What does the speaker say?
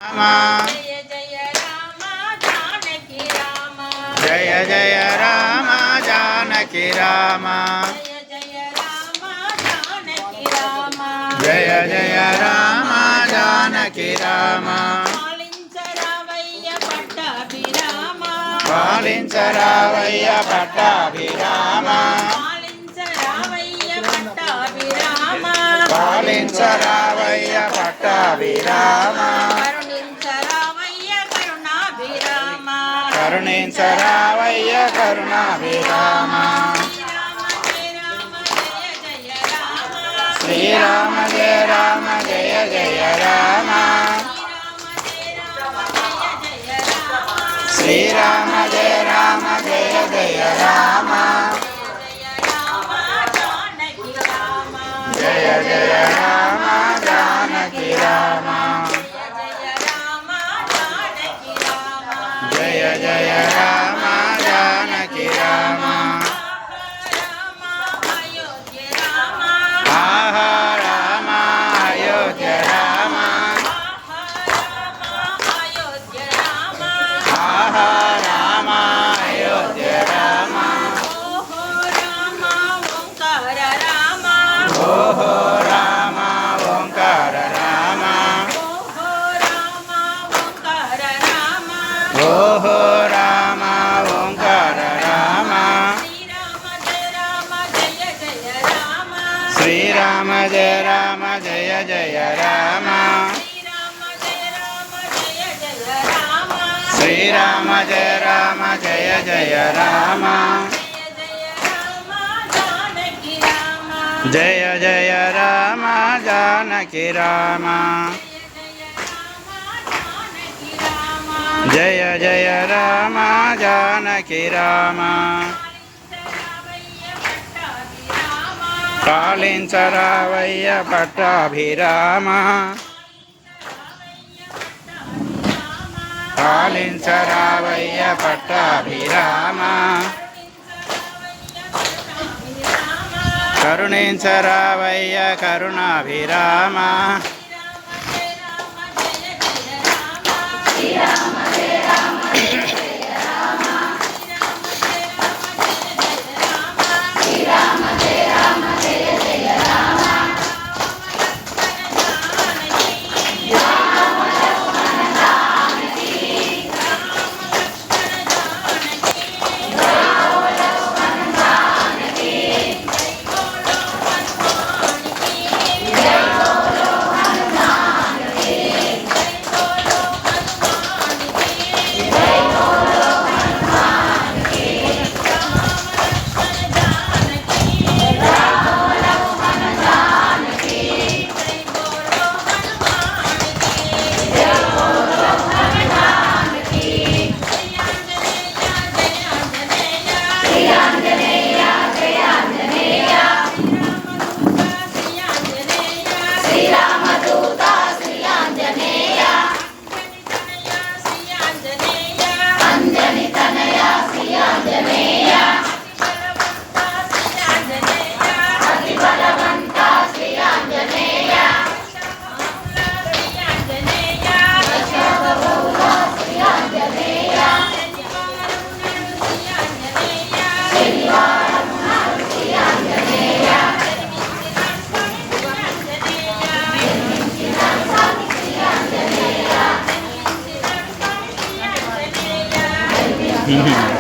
राम जय जय राम जानकी राम जय जय राम जानकी राम पालिंचरावయ్య పట్టాభిరామ పాలించరావయ్య పట్టాభిరామ కరుణించరావయ్య కరుణాభిరామ శ్రీరామ జయ రామ జయ జయ రామ శ్రీరామ జయ రామ జయ జయ రామ జయ జయ రామ जानकी राम जय जय राम जानकी राम आह राम अयोध्य राम आह राम अयोध्य राम ओहो राम ओंकार राम ओहो राम ओंकार राम श्री राम जय राम जय जय राम श्री राम जय राम जय जय राम जय जय राम जानकी राम जय जय राम जानकी राम पालिंचरावయ్య పట్టాభిరామ పాలించరావయ్య పట్టాభిరామ కరుణించరావయ్య కరుణాభిరామ Mm-hmm.